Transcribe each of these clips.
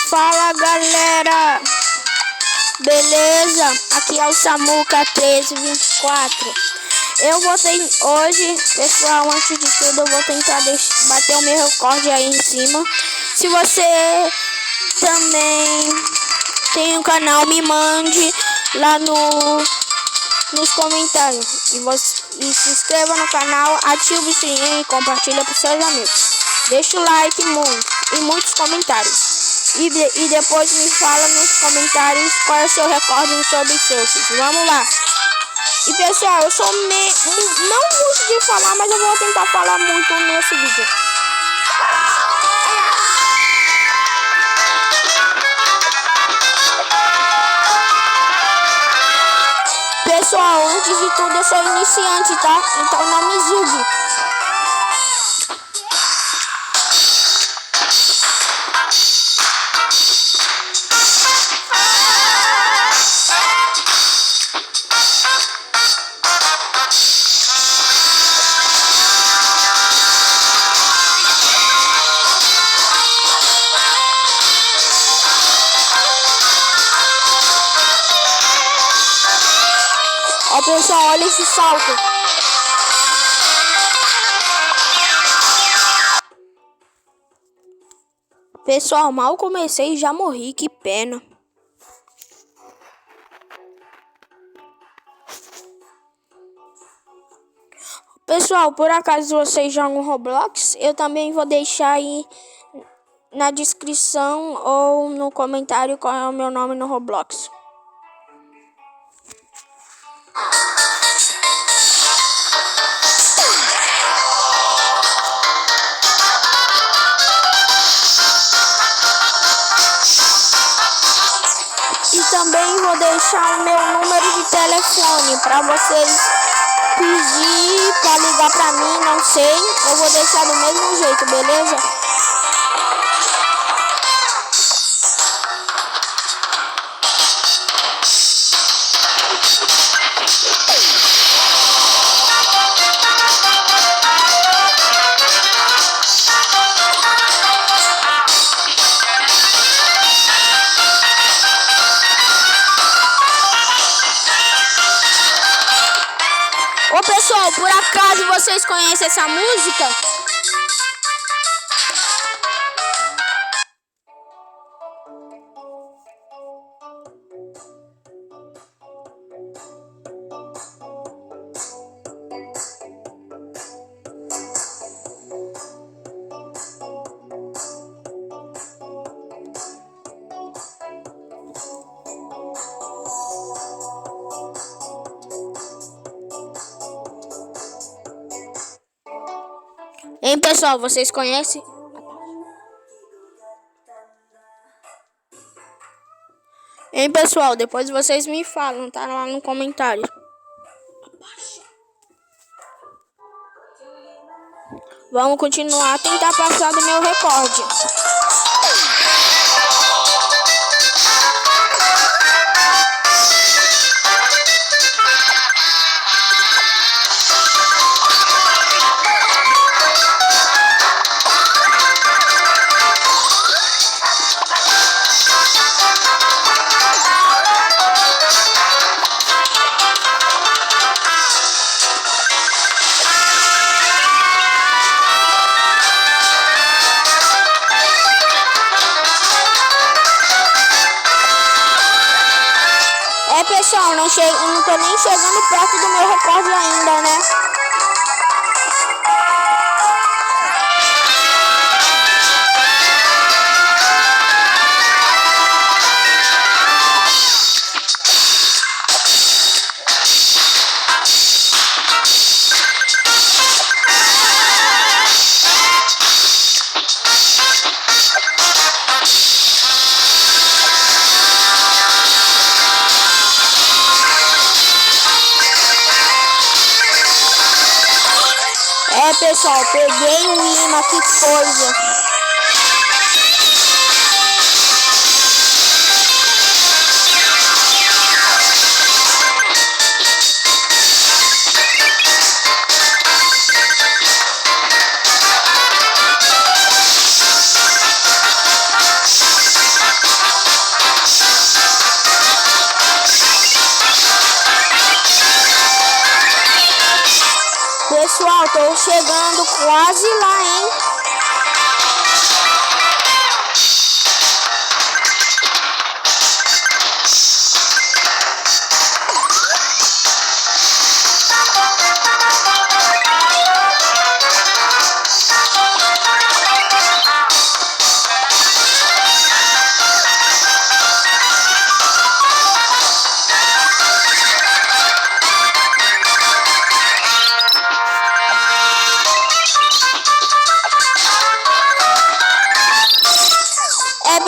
Fala galera, beleza? Aqui é o Samuca 1324. Eu votei hoje, pessoal, antes de tudo eu vou tentar bater o meu recorde aí em cima. Se você também tem um canal, me mande lá nos comentários. E se inscreva no canal, ative o sininho e compartilha para seus amigos. Deixa o like e muitos comentários. E depois me fala nos comentários qual é o seu recorde sobre surfs. Vamos lá. E pessoal, eu sou não gosto de falar, mas eu vou tentar falar muito nesse vídeo. Pessoal, antes de tudo eu sou iniciante, tá? Então não me julgue. Ó pessoal, olha esse salto. Pessoal, mal comecei e já morri, que pena. Pessoal, por acaso vocês jogam Roblox? Eu também vou deixar aí na descrição ou no comentário qual é o meu nome no Roblox. E também vou deixar o meu número de telefone para vocês pedir para ligar para mim, não sei. Eu vou deixar do mesmo jeito, beleza? Ô pessoal, por acaso vocês conhecem essa música? Hein, pessoal, vocês conhecem? Hein, pessoal, depois vocês me falam, tá lá no comentário. Vamos continuar a tentar passar do meu recorde. Pessoal, não tô nem chegando perto do meu recorde ainda, né? Pessoal, peguei um imã, que coisa. pessoal, tô chegando quase lá, hein?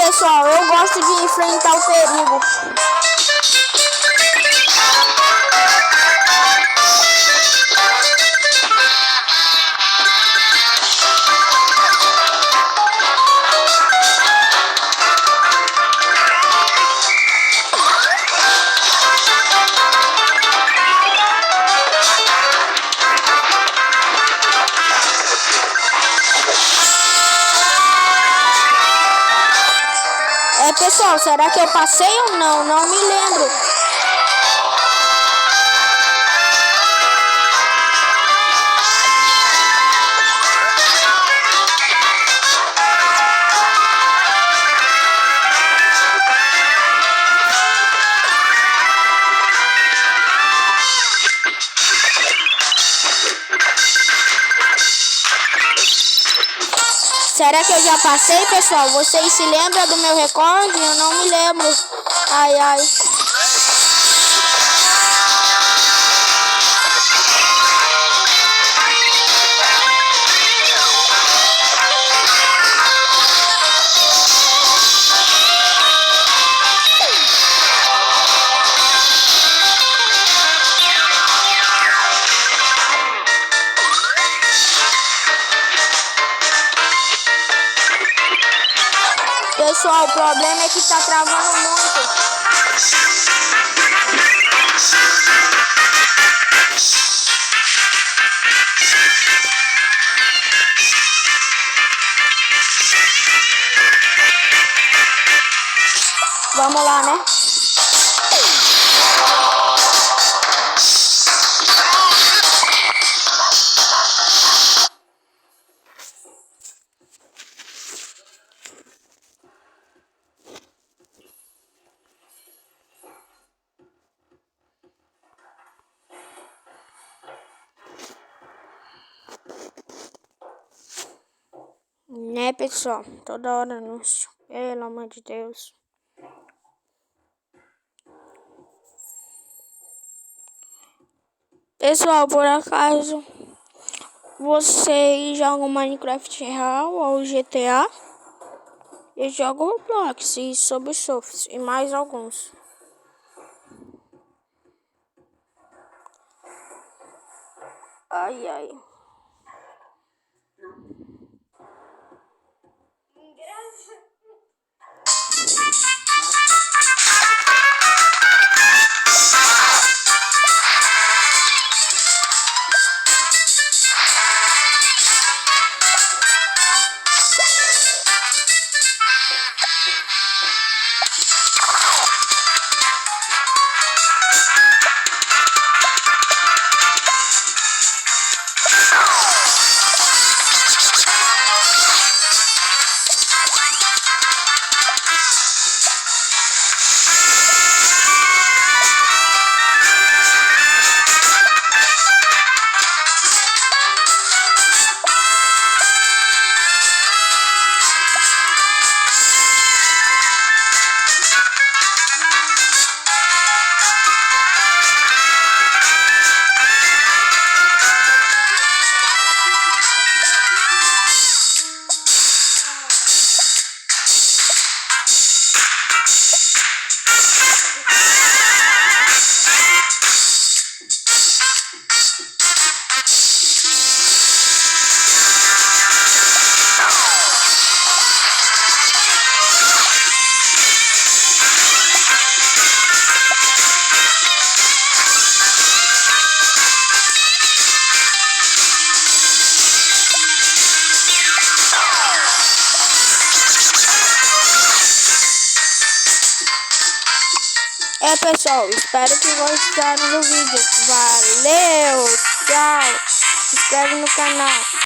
Pessoal, eu gosto de enfrentar o perigo. Pessoal, será que eu passei ou não? Não me lembro. Será que eu já passei, pessoal? Vocês se lembram do meu recorde? Eu não me lembro. Ai, ai. Pessoal, o problema é que tá travando muito. Vamos lá, né? Né, pessoal? Toda hora anúncio. Pelo amor de Deus. Pessoal, por acaso vocês jogam Minecraft real ou GTA? Eu jogo Roblox e Subsofts e mais alguns. Ai, ai. Pessoal, espero que gostaram do vídeo. Valeu, tchau. inscreve no canal.